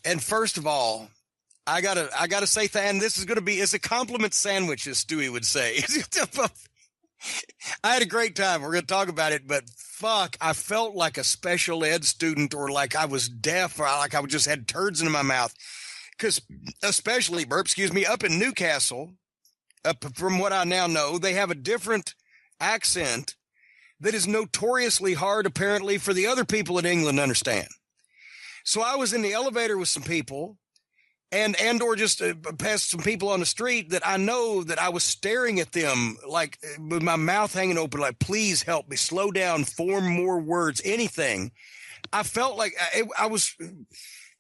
And first of all, I gotta say, and this is gonna be it's a compliment sandwich, as Stewie would say. I had a great time. We're gonna talk about it, but fuck, I felt like a special ed student, or like I was deaf, or like I just had turds in my mouth. Because especially, up in Newcastle, from what I now know, they have a different accent that is notoriously hard, apparently, for the other people in England to understand. So I was in the elevator with some people and or just past some people on the street that I know that I was staring at them like with my mouth hanging open, like, please help me, slow down, form more words, anything. I felt like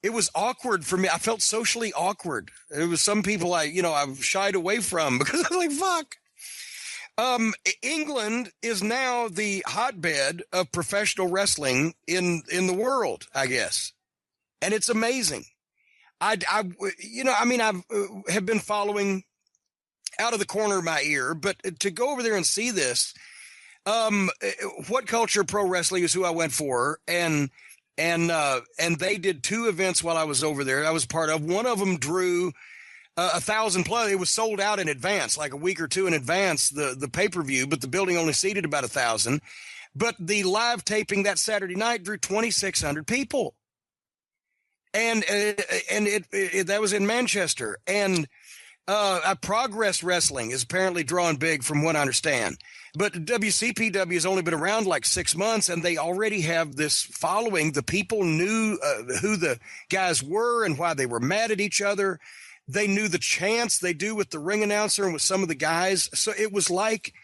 it was awkward for me. I felt socially awkward. It was some people I've shied away from because I was like, fuck. England is now the hotbed of professional wrestling in the world, I guess. And it's amazing. I have been following out of the corner of my ear, but to go over there and see this, What Culture Pro Wrestling is who I went for. And they did 2 events while I was over there. I was part of. One of them drew 1,000 plus. It was sold out in advance, like a week or 2 in advance, the pay-per-view, but the building only seated about 1,000. But the live taping that Saturday night drew 2,600 people. And that was in Manchester. And Progress Wrestling is apparently drawing big from what I understand. But WCPW has only been around like 6 months, and they already have this following. The people knew who the guys were and why they were mad at each other. They knew the chants they do with the ring announcer and with some of the guys. So it was like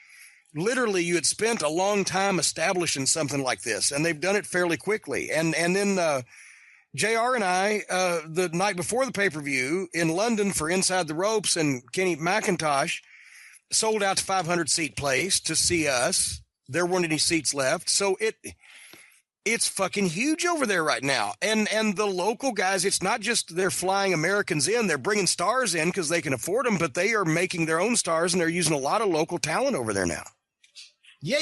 literally you had spent a long time establishing something like this, and they've done it fairly quickly. And then JR and I, the night before the pay-per-view in London for Inside the Ropes, and Kenny McIntosh sold out to 500-seat place to see us. There weren't any seats left. So it's fucking huge over there right now. And the local guys, it's not just they're flying Americans in, they're bringing stars in because they can afford them, but they are making their own stars, and they're using a lot of local talent over there now. Yeah,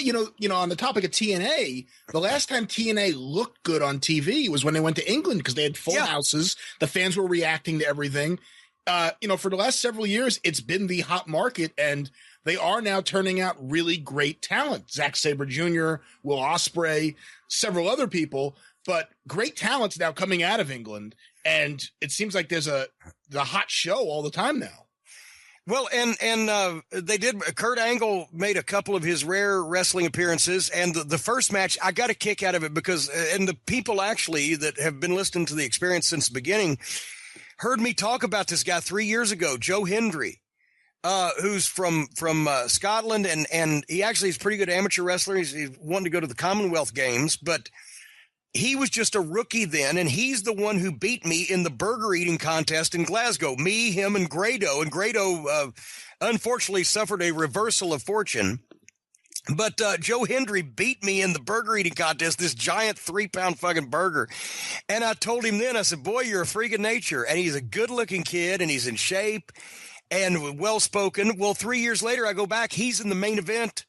on the topic of TNA, the last time TNA looked good on TV was when they went to England because they had full houses. The fans were reacting to everything. For the last several years, it's been the hot market, and they are now turning out really great talent. Zack Sabre Jr., Will Ospreay, several other people, but great talents now coming out of England. And it seems like there's the hot show all the time now. Well, and they did. Kurt Angle made a couple of his rare wrestling appearances, and the first match, I got a kick out of it because, and the people actually that have been listening to the experience since the beginning heard me talk about this guy 3 years ago, Joe Hendry, who's from Scotland, and he actually is a pretty good amateur wrestler. He's wanted to go to the Commonwealth Games, but he was just a rookie then, and he's the one who beat me in the burger eating contest in Glasgow. Me, him, and Grado. And Grado unfortunately suffered a reversal of fortune. But Joe Hendry beat me in the burger eating contest, this giant 3-pound fucking burger. And I told him then, I said, boy, you're a freak of nature. And he's a good-looking kid, and he's in shape and well-spoken. Well, 3 years later, I go back. He's in the main event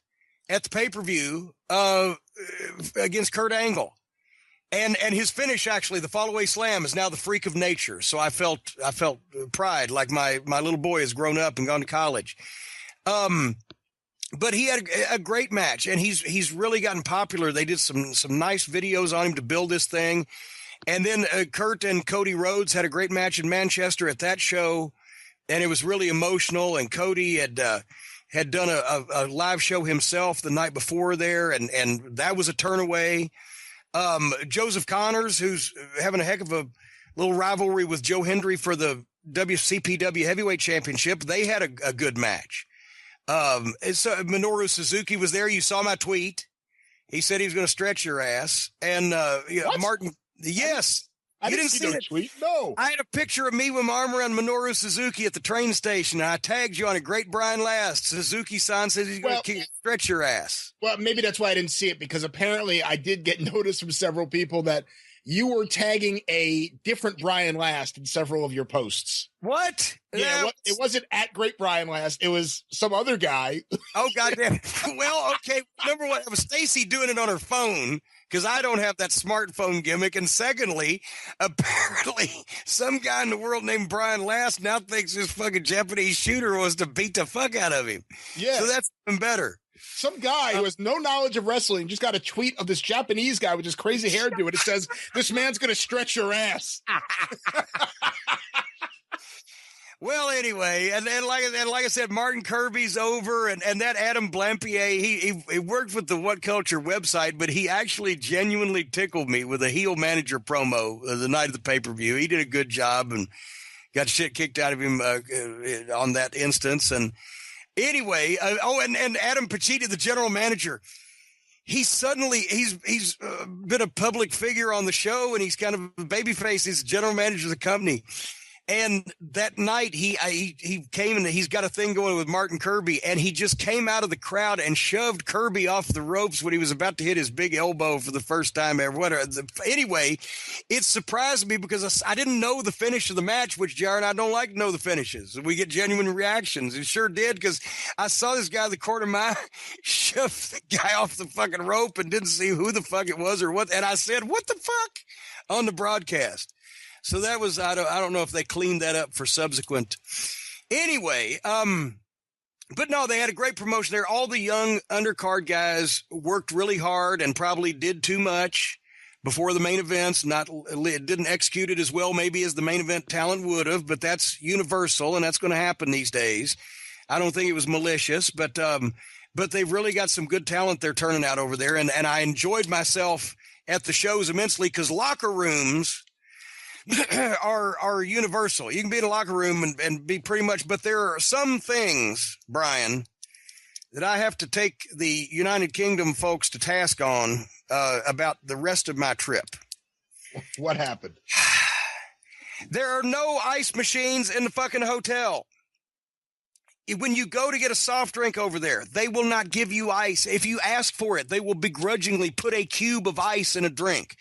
at the pay-per-view against Kurt Angle. And his finish, actually, the fall away slam, is now the freak of nature. So I felt pride, like my little boy has grown up and gone to college. But he had a great match, and he's really gotten popular. They did some nice videos on him to build this thing. And then Kurt and Cody Rhodes had a great match in Manchester at that show, and it was really emotional. And Cody had done a live show himself the night before there, and that was a turnaway. Joseph Connors, who's having a heck of a little rivalry with Joe Hendry for the WCPW Heavyweight Championship, they had a good match. So Minoru Suzuki was there. You saw my tweet. He said he was going to stretch your ass. And Martin, yes. I didn't see the tweet. No. I had a picture of me with my arm around Minoru Suzuki at the train station, and I tagged you on a Great Brian Last. Suzuki-san says he's going to stretch your ass. Well, maybe that's why I didn't see it, because apparently I did get notice from several people that you were tagging a different Brian Last in several of your posts. What? Yeah, it wasn't at Great Brian Last. It was some other guy. Oh, goddamn. Well, okay. Remember what? It was Stacy doing it on her phone. because I don't have that smartphone gimmick. And secondly, apparently some guy in the world named Brian Last now thinks this fucking Japanese shooter wants to beat the fuck out of him. Yeah. So that's even better. Some guy who has no knowledge of wrestling just got a tweet of this Japanese guy with his crazy hairdo, and it says, "This man's going to stretch your ass." Well, anyway, and like I said, Martin Kirby's over, and that Adam Blampier, he worked with the What Culture website, but he actually genuinely tickled me with a heel manager promo the night of the pay-per-view. He did a good job and got shit kicked out of him on that instance. And anyway, and Adam Pacitti, the general manager, he's been a public figure on the show, and he's kind of a babyface. He's the general manager of the company. And that night he came and he's got a thing going with Martin Kirby, and he just came out of the crowd and shoved Kirby off the ropes when he was about to hit his big elbow for the first time ever. Anyway, it surprised me because I didn't know the finish of the match, which Jared, I don't like to know the finishes. We get genuine reactions. It sure did, because I saw this guy in the corner of my eye shove the guy off the fucking rope and didn't see who the fuck it was or what. And I said, "What the fuck?" on the broadcast. So that was, I don't know if they cleaned that up for subsequent. Anyway, but no, they had a great promotion there. All the young undercard guys worked really hard and probably did too much before the main events. Didn't execute it as well maybe as the main event talent would have, but that's universal and that's going to happen these days. I don't think it was malicious, but they've really got some good talent they're turning out over there. And I enjoyed myself at the shows immensely because locker rooms are universal. You can be in a locker room and be pretty much, but there are some things, Brian, that I have to take the United Kingdom folks to task on about the rest of my trip. What happened? There are no ice machines in the fucking hotel. When you go to get a soft drink over there, they will not give you ice. If you ask for it, they will begrudgingly put a cube of ice in a drink.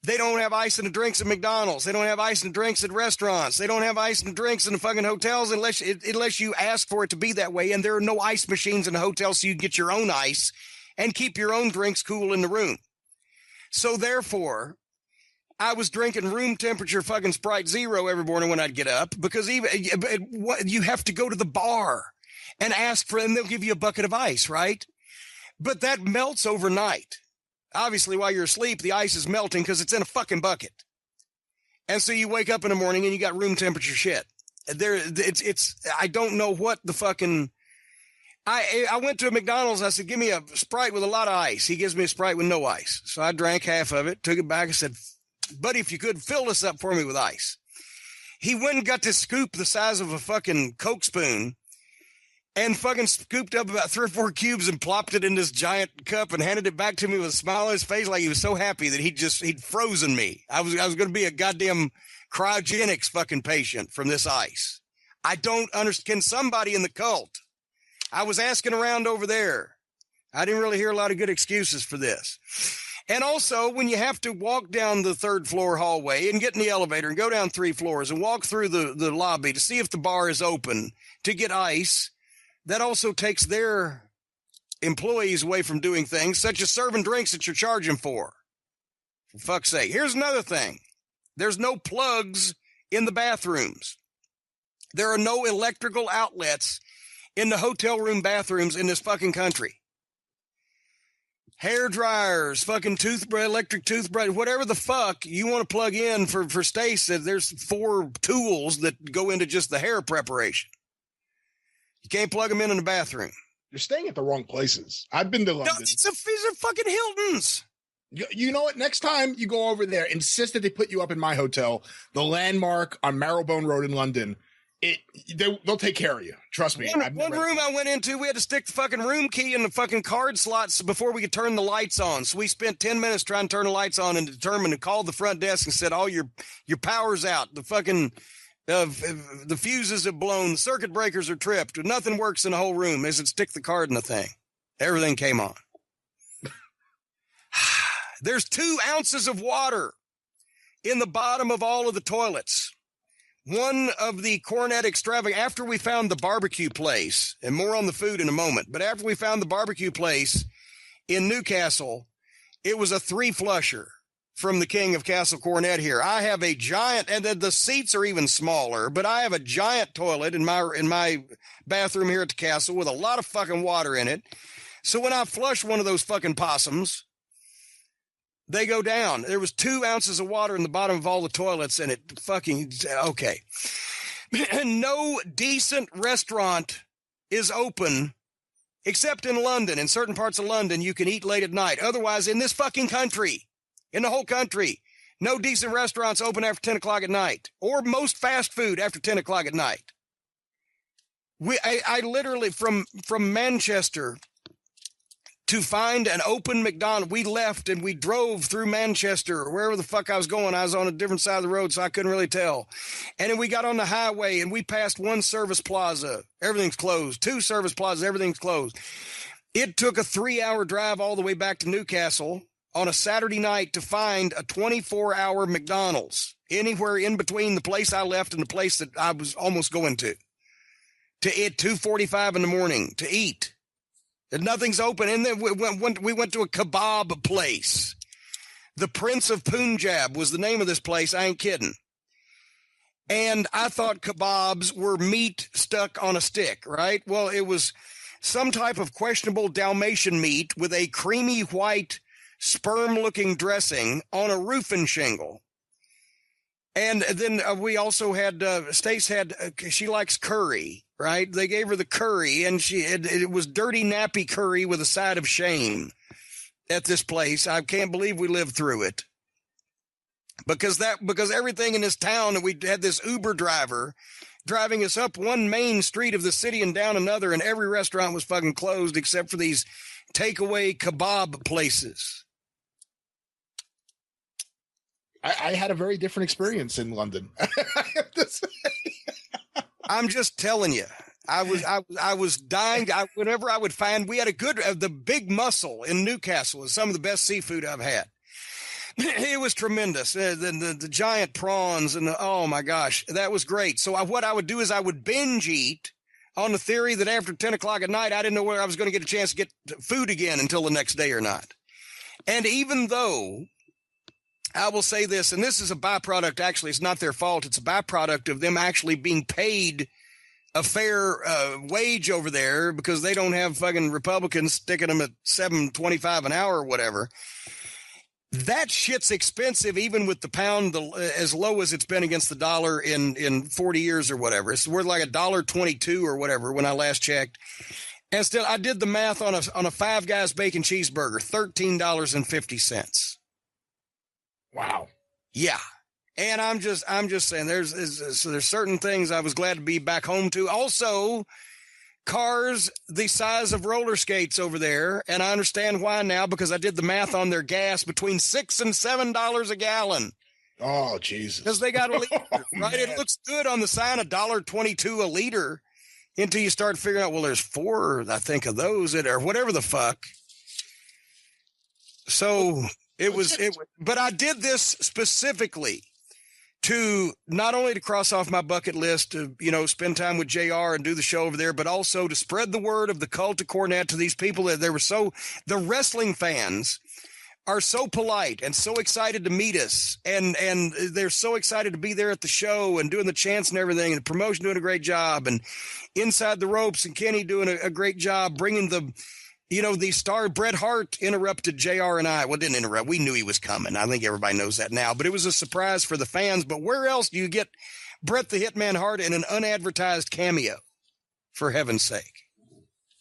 They don't have ice in the drinks at McDonald's. They don't have ice in the drinks at restaurants. They don't have ice in the drinks in the fucking hotels unless you ask for it to be that way. And there are no ice machines in the hotel, so you can get your own ice and keep your own drinks cool in the room. So therefore, I was drinking room temperature fucking Sprite Zero every morning when I'd get up, because you have to go to the bar and ask for it, and they'll give you a bucket of ice, right? But that melts overnight. Obviously, while you're asleep, the ice is melting because it's in a fucking bucket. And so you wake up in the morning and you got room temperature shit. I don't know what the fucking, I went to a McDonald's. I said, "Give me a Sprite with a lot of ice." He gives me a Sprite with no ice. So I drank half of it, took it back. I said, "Buddy, if you could fill this up for me with ice." He went and got this scoop the size of a fucking Coke spoon and fucking scooped up about 3 or 4 cubes and plopped it in this giant cup and handed it back to me with a smile on his face, like he was so happy that he'd frozen me. I was going to be a goddamn cryogenics fucking patient from this ice. I don't understand. Can somebody in the cult? I was asking around over there. I didn't really hear a lot of good excuses for this. And also, when you have to walk down the 3rd floor hallway and get in the elevator and go down 3 floors and walk through the lobby to see if the bar is open to get ice, that also takes their employees away from doing things such as serving drinks that you're charging for. For fuck's sake. Here's another thing. There's no plugs in the bathrooms. There are no electrical outlets in the hotel room bathrooms in this fucking country. Hair dryers, fucking electric toothbrush, whatever the fuck you want to plug in for Stace, there's 4 tools that go into just the hair preparation. You can't plug them in the bathroom. You're staying at the wrong places. I've been to London. No, these are fucking Hiltons. You know what? Next time you go over there, insist that they put you up in my hotel, the Landmark on Marrowbone Road in London. They'll take care of you. Trust me. One room I went into, we had to stick the fucking room key in the fucking card slots before we could turn the lights on. So we spent 10 minutes trying to turn the lights on and determined to call the front desk and said, "Oh, your power's out. The fucking the fuses have blown. The circuit breakers are tripped. Nothing works in the whole room." They said, "Stick the card in the thing." Everything came on. There's 2 ounces of water in the bottom of all of the toilets. One of the Cornette extravagant, after we found the barbecue place, and more on the food in a moment, but after we found the barbecue place in Newcastle, It was a 3-flusher from the king of Castle Cornette here. I have a giant, and the seats are even smaller, but I have a giant toilet in my bathroom here at the castle with a lot of fucking water in it. So when I flush one of those fucking possums, they go down. There was 2 ounces of water in the bottom of all the toilets, and it fucking, okay. No decent restaurant is open except in London. In certain parts of London, you can eat late at night. Otherwise, in this fucking country, in the whole country, no decent restaurants open after 10 o'clock at night, or most fast food after 10 o'clock at night. I literally, from Manchester to find an open McDonald's, we left and we drove through Manchester, or wherever the fuck I was going. I was on a different side of the road, so I couldn't really tell. And then we got on the highway and we passed one service plaza. Everything's closed. 2 service plazas, everything's closed. It took a 3-hour drive all the way back to Newcastle on a Saturday night to find a 24-hour McDonald's anywhere in between the place I left and the place that I was almost going to eat 2:45 in the morning to eat. And nothing's open. And then we went to a kebab place. The Prince of Punjab was the name of this place. I ain't kidding. And I thought kebabs were meat stuck on a stick, right? Well, it was some type of questionable Dalmatian meat with a creamy white sperm-looking dressing on a roofing shingle. And then we also had, Stace had, she likes curry, right? They gave her the curry, and it was dirty, nappy curry with a side of shame at this place. I can't believe we lived through it. Because everything in this town, and we had this Uber driver driving us up one main street of the city and down another, and every restaurant was fucking closed except for these takeaway kebab places. I had a very different experience in London. I'm just telling you, I was dying. Whenever I would find, we had the Big Mussel in Newcastle is some of the best seafood I've had. It was tremendous. The giant prawns and oh my gosh, that was great. So what I would do is I would binge eat on the theory that after 10 o'clock at night, I didn't know whether I was going to get a chance to get food again until the next day or not. And even though I will say this, and this is a byproduct, actually, it's not their fault. It's a byproduct of them actually being paid a fair wage over there because they don't have fucking Republicans sticking them at $7.25 an hour or whatever. That shit's expensive, even with the pound as low as it's been against the dollar in 40 years or whatever. It's worth like $1.22 or whatever when I last checked. And still, I did the math on a Five Guys bacon cheeseburger, $13.50. Wow. Yeah. And I'm just saying there's certain things I was glad to be back home to. Also, cars the size of roller skates over there. And I understand why now, because I did the math on their gas between $6 and $7 a gallon. Oh, Jesus. Because they got a liter, right? Man. It looks good on the sign, $1.22 a liter, until you start figuring out, well, there's 4, I think, of those or whatever the fuck. So but I did this specifically to not only to cross off my bucket list to, spend time with JR and do the show over there, but also to spread the word of the cult of Cornette to these people that the wrestling fans are so polite and so excited to meet us. And they're so excited to be there at the show and doing the chants and everything, and the promotion doing a great job, and Inside the Ropes and Kenny doing a great job bringing the star. Bret Hart interrupted JR and I. Well, didn't interrupt. We knew he was coming. I think everybody knows that now, but it was a surprise for the fans. But where else do you get Bret the Hitman Hart in an unadvertised cameo, for heaven's sake?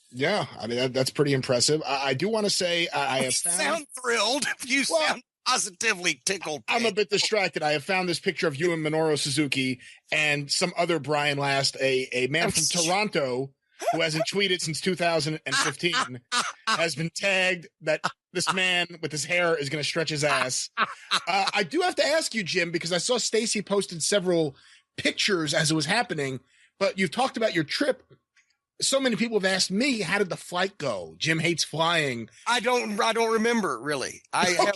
Yeah. I mean, that's pretty impressive. I do want to say I have found... sound thrilled. You sound positively tickled. I'm a bit distracted. I have found this picture of you and Minoru Suzuki and some other Brian Last, a man from Toronto who hasn't tweeted since 2015, has been tagged that this man with his hair is going to stretch his ass. I do have to ask you, Jim, because I saw Stacy posted several pictures as it was happening, but you've talked about your trip. So many people have asked me, how did the flight go? Jim hates flying. I don't remember really. I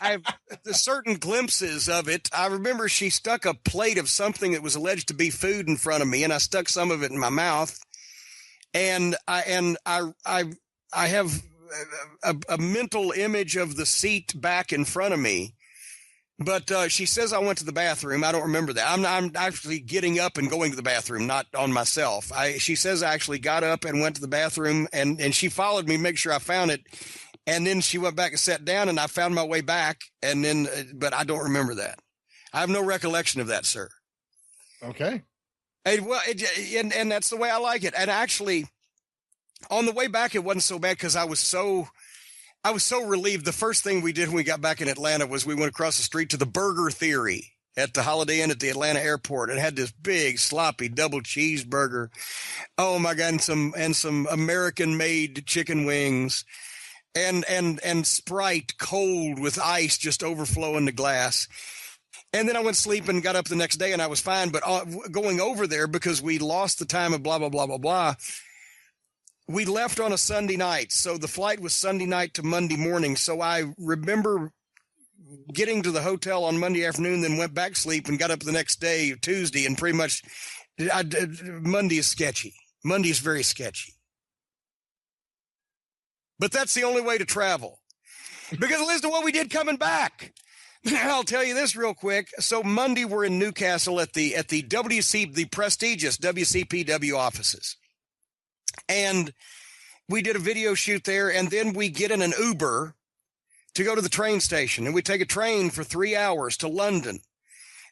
have certain glimpses of it. I remember she stuck a plate of something that was alleged to be food in front of me, and I stuck some of it in my mouth. And I have a mental image of the seat back in front of me. But she says I went to the bathroom. I don't remember that. I'm actually getting up and going to the bathroom, not on myself. She says I actually got up and went to the bathroom, and she followed me, make sure I found it. And then she went back and sat down, and I found my way back. And then, but I don't remember that. I have no recollection of that, sir. Okay. And that's the way I like it. And actually, on the way back, it wasn't so bad because I was so relieved. The first thing we did when we got back in Atlanta was we went across the street to the Burger Theory at the Holiday Inn at the Atlanta airport. It had this big sloppy double cheeseburger. Oh my God. And some American made chicken wings and Sprite cold with ice just overflowing the glass. And then I went to sleep and got up the next day and I was fine. But going over there because we lost the time of blah, blah, blah, blah, blah. We left on a Sunday night, so the flight was Sunday night to Monday morning. So I remember getting to the hotel on Monday afternoon, then went back to sleep and got up the next day, Tuesday, and pretty much Monday is sketchy. Monday is very sketchy. But that's the only way to travel. Because listen to what we did coming back. I'll tell you this real quick. So Monday we're in Newcastle at the the prestigious WCPW offices. And we did a video shoot there, and then we get in an Uber to go to the train station, and we take a train for 3 hours to London.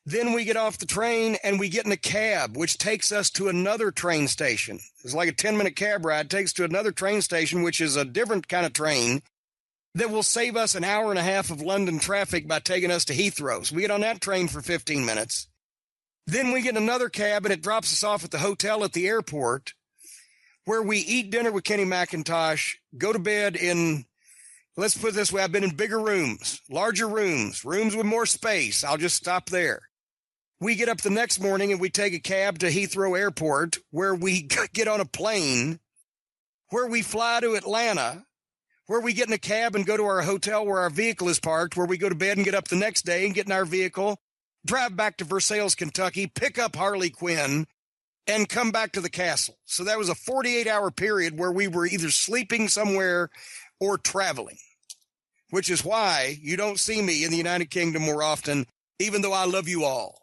Then we get off the train, and we get in a cab, which takes us to another train station. It's like a 10-minute cab ride, takes to another train station, which is a different kind of train that will save us an hour and a half of London traffic by taking us to Heathrow. So we get on that train for 15 minutes. Then we get another cab, and it drops us off at the hotel at the airport, where we eat dinner with Kenny McIntosh, go to bed in, let's put it this way, I've been in bigger rooms, larger rooms with more space. I'll just stop there. We get up the next morning and we take a cab to Heathrow Airport, where we get on a plane, where we fly to Atlanta, where we get in a cab and go to our hotel where our vehicle is parked, where we go to bed and get up the next day and get in our vehicle, drive back to Versailles, Kentucky, pick up Harley Quinn, and come back to the castle. So that was a 48-hour period where we were either sleeping somewhere or traveling, which is why you don't see me in the United Kingdom more often, even though I love you all.